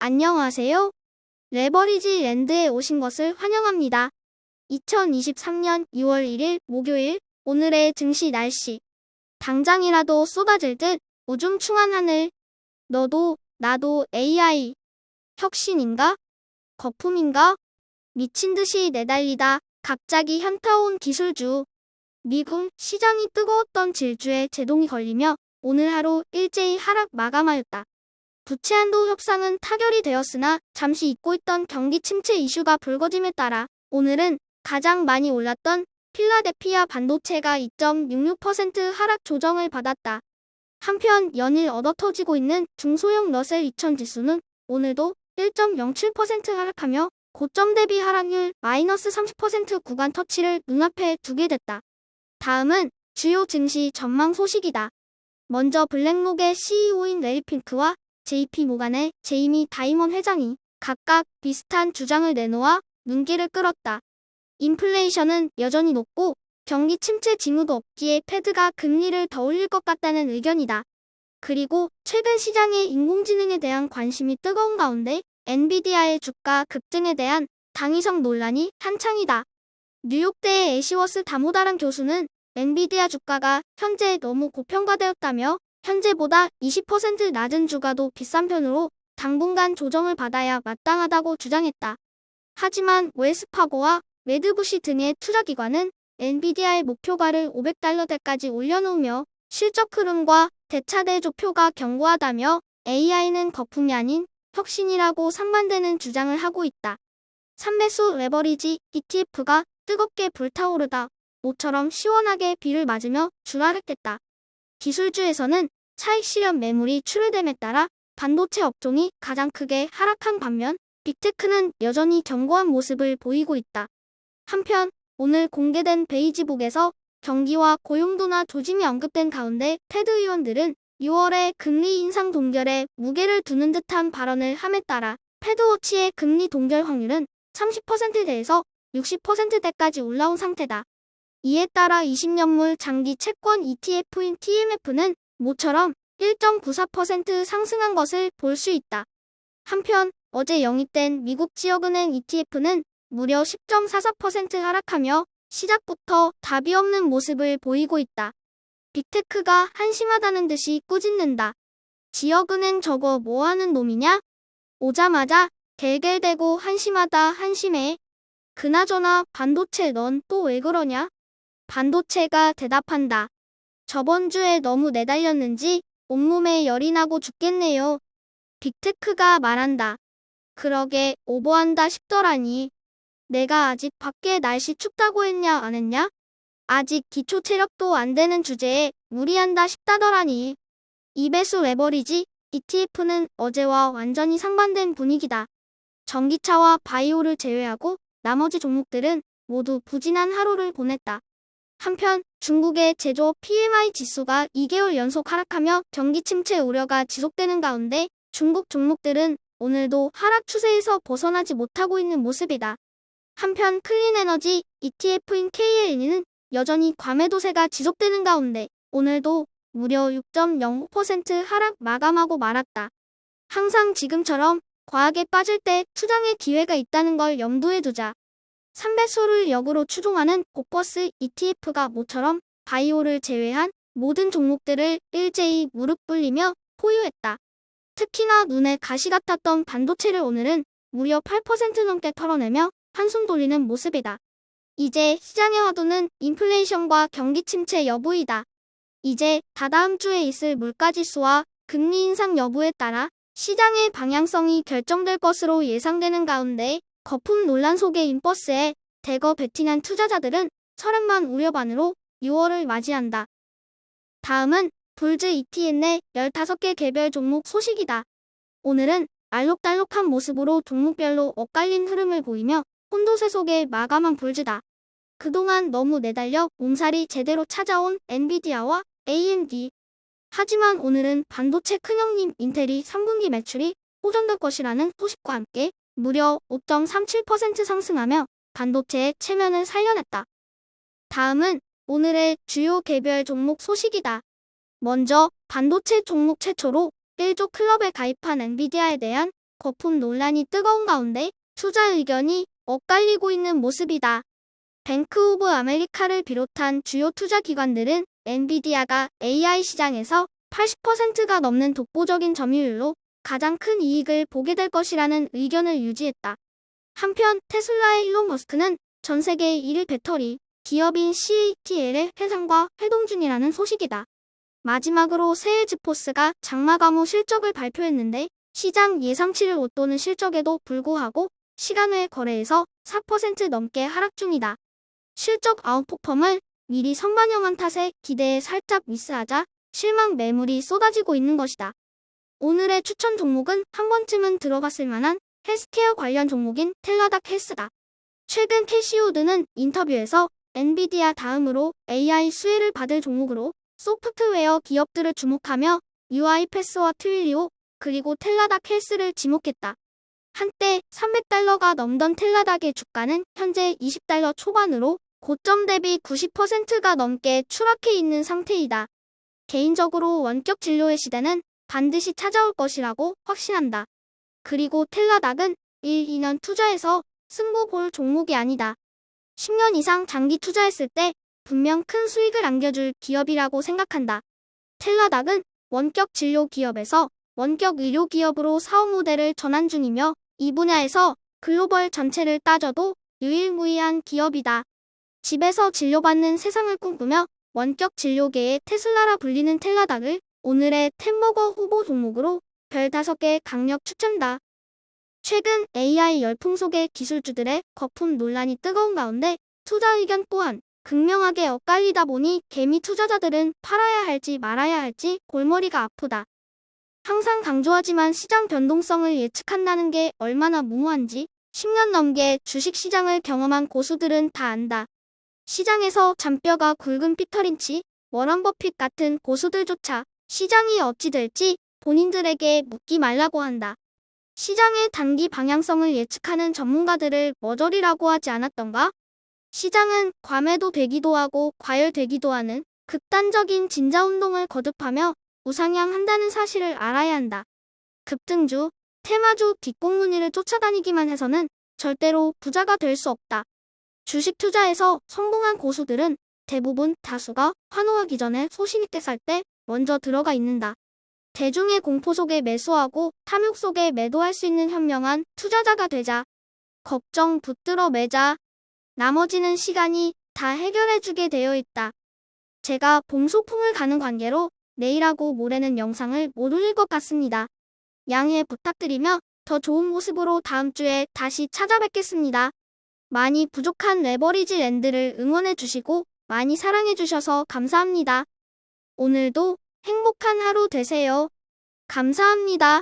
안녕하세요. 레버리지 랜드에 오신 것을 환영합니다. 2023년 2월 1일 목요일 오늘의 증시 날씨. 당장이라도 쏟아질 듯 우중충한 하늘. 너도 나도 AI. 혁신인가? 거품인가? 미친 듯이 내달리다 갑자기 현타온 기술주. 미국 시장이 뜨거웠던 질주에 제동이 걸리며 오늘 하루 일제히 하락 마감하였다. 부채 한도 협상은 타결이 되었으나 잠시 잊고 있던 경기 침체 이슈가 불거짐에 따라 오늘은 가장 많이 올랐던 필라델피아 반도체가 2.66% 하락 조정을 받았다. 한편 연일 얻어터지고 있는 중소형 러셀 2000 지수는 오늘도 1.07% 하락하며 고점 대비 하락률 마이너스 30% 구간 터치를 눈앞에 두게 됐다. 다음은 주요 증시 전망 소식이다. 먼저 블랙록의 CEO인 레리 핑크와 JP모간의 제이미 다이먼 회장이 각각 비슷한 주장을 내놓아 눈길을 끌었다. 인플레이션은 여전히 높고 경기 침체 징후도 없기에 패드가 금리를 더 올릴 것 같다는 의견이다. 그리고 최근 시장의 인공지능에 대한 관심이 뜨거운 가운데 엔비디아의 주가 급등에 대한 당위성 논란이 한창이다. 뉴욕대의 애시워스 다모다란 교수는 엔비디아 주가가 현재 너무 고평가되었다며 현재보다 20% 낮은 주가도 비싼 편으로 당분간 조정을 받아야 마땅하다고 주장했다. 하지만 웰스파고와 매드부시 등의 투자기관은 엔비디아의 목표가를 $500대까지 올려놓으며 실적 흐름과 대차대 조표가 견고하다며 AI는 거품이 아닌 혁신이라고 상반되는 주장을 하고 있다. 3배수 레버리지 ETF가 뜨겁게 불타오르다 모처럼 시원하게 비를 맞으며 주하락했다. 기술주에서는 차익 실현 매물이 출회됨에 따라 반도체 업종이 가장 크게 하락한 반면 빅테크는 여전히 견고한 모습을 보이고 있다. 한편 오늘 공개된 베이지북에서 경기와 고용도나 조짐이 언급된 가운데 패드 의원들은 6월에 금리 인상 동결에 무게를 두는 듯한 발언을 함에 따라 패드워치의 금리 동결 확률은 30%대에서 60%대까지 올라온 상태다. 이에 따라 20년물 장기 채권 ETF인 TMF는 모처럼 1.94% 상승한 것을 볼 수 있다. 한편 어제 영입된 미국 지역은행 ETF는 무려 10.44% 하락하며 시작부터 답이 없는 모습을 보이고 있다. 빅테크가 한심하다는 듯이 꾸짖는다. 지역은행 저거 뭐하는 놈이냐? 오자마자 갤갤대고 한심하다 한심해. 그나저나 반도체 넌 또 왜 그러냐? 반도체가 대답한다. 저번 주에 너무 내달렸는지 온몸에 열이 나고 죽겠네요. 빅테크가 말한다. 그러게 오버한다 싶더라니. 내가 아직 밖에 날씨 춥다고 했냐 안 했냐? 아직 기초 체력도 안 되는 주제에 무리한다 싶다더라니. 2배수 레버리지 ETF는 어제와 완전히 상반된 분위기다. 전기차와 바이오를 제외하고 나머지 종목들은 모두 부진한 하루를 보냈다. 한편 중국의 제조업 PMI 지수가 2개월 연속 하락하며 경기 침체 우려가 지속되는 가운데 중국 종목들은 오늘도 하락 추세에서 벗어나지 못하고 있는 모습이다. 한편 클린에너지 ETF인 KLE는 여전히 과매도세가 지속되는 가운데 오늘도 무려 6.05% 하락 마감하고 말았다. 항상 지금처럼 과하게 빠질 때 투장의 기회가 있다는 걸 염두에 두자. 3배수를 역으로 추종하는 고퍼스 ETF가 모처럼 바이오를 제외한 모든 종목들을 일제히 무릎 꿇리며 포유했다. 특히나 눈에 가시 같았던 반도체를 오늘은 무려 8% 넘게 털어내며 한숨 돌리는 모습이다. 이제 시장의 화두는 인플레이션과 경기 침체 여부이다. 이제 다다음 주에 있을 물가지수와 금리 인상 여부에 따라 시장의 방향성이 결정될 것으로 예상되는 가운데 거품 논란 속의 인버스에 대거 베팅한 투자자들은 설렘만 우려 반으로 6월을 맞이한다. 다음은 불즈 ETN의 15개 개별 종목 소식이다. 오늘은 알록달록한 모습으로 종목별로 엇갈린 흐름을 보이며 혼도세 속에 마감한 불즈다. 그동안 너무 내달려 몸살이 제대로 찾아온 엔비디아와 AMD. 하지만 오늘은 반도체 큰형님 인텔이 3분기 매출이 호전될 것이라는 소식과 함께 무려 5.37% 상승하며 반도체의 체면을 살려냈다. 다음은 오늘의 주요 개별 종목 소식이다. 먼저 반도체 종목 최초로 1조 클럽에 가입한 엔비디아에 대한 거품 논란이 뜨거운 가운데 투자 의견이 엇갈리고 있는 모습이다. 뱅크 오브 아메리카를 비롯한 주요 투자 기관들은 엔비디아가 AI 시장에서 80%가 넘는 독보적인 점유율로 가장 큰 이익을 보게 될 것이라는 의견을 유지했다. 한편 테슬라의 일론 머스크는 전 세계 1위 배터리 기업인 CATL의 회장과 회동 중이라는 소식이다. 마지막으로 세일즈포스가 장마 감후 실적을 발표했는데 시장 예상치를 웃도는 실적에도 불구하고 시간 외 거래에서 4% 넘게 하락 중이다. 실적 아웃퍼폼을 미리 선반영한 탓에 기대에 살짝 미스하자 실망 매물이 쏟아지고 있는 것이다. 오늘의 추천 종목은 한 번쯤은 들어봤을 만한 헬스케어 관련 종목인 텔라닥 헬스다. 최근 캐시우드는 인터뷰에서 엔비디아 다음으로 AI 수혜를 받을 종목으로 소프트웨어 기업들을 주목하며 UiPath와 트윌리오 그리고 텔라닥 헬스를 지목했다. 한때 $300가 넘던 텔라닥의 주가는 현재 $20 초반으로 고점 대비 90%가 넘게 추락해 있는 상태이다. 개인적으로 원격 진료의 시대는 반드시 찾아올 것이라고 확신한다. 그리고 텔라닥은 1, 2년 투자해서 승부 볼 종목이 아니다. 10년 이상 장기 투자했을 때 분명 큰 수익을 안겨줄 기업이라고 생각한다. 텔라닥은 원격 진료 기업에서 원격 의료 기업으로 사업 모델을 전환 중이며 이 분야에서 글로벌 전체를 따져도 유일무이한 기업이다. 집에서 진료받는 세상을 꿈꾸며 원격 진료계의 테슬라라 불리는 텔라닥을 오늘의 템버거 후보 종목으로 별 5개 강력 추천다. 최근 AI 열풍 속의 기술주들의 거품 논란이 뜨거운 가운데 투자 의견 또한 극명하게 엇갈리다 보니 개미 투자자들은 팔아야 할지 말아야 할지 골머리가 아프다. 항상 강조하지만 시장 변동성을 예측한다는 게 얼마나 무모한지 10년 넘게 주식시장을 경험한 고수들은 다 안다. 시장에서 잔뼈가 굵은 피터 린치, 워런 버핏 같은 고수들조차 시장이 어찌 될지 본인들에게 묻기 말라고 한다. 시장의 단기 방향성을 예측하는 전문가들을 머저리라고 하지 않았던가? 시장은 과매도되기도 하고 과열되기도 하는 극단적인 진자운동을 거듭하며 우상향한다는 사실을 알아야 한다. 급등주, 테마주 뒷공무니를 쫓아다니기만 해서는 절대로 부자가 될 수 없다. 주식 투자에서 성공한 고수들은 대부분 다수가 환호하기 전에 소식 있게 살 때 먼저 들어가 있는다. 대중의 공포 속에 매수하고 탐욕 속에 매도할 수 있는 현명한 투자자가 되자. 걱정 붙들어 매자. 나머지는 시간이 다 해결해주게 되어 있다. 제가 봄 소풍을 가는 관계로 내일하고 모레는 영상을 못 올릴 것 같습니다. 양해 부탁드리며 더 좋은 모습으로 다음 주에 다시 찾아뵙겠습니다. 많이 부족한 레버리지 랜드를 응원해주시고 많이 사랑해주셔서 감사합니다. 오늘도 행복한 하루 되세요. 감사합니다.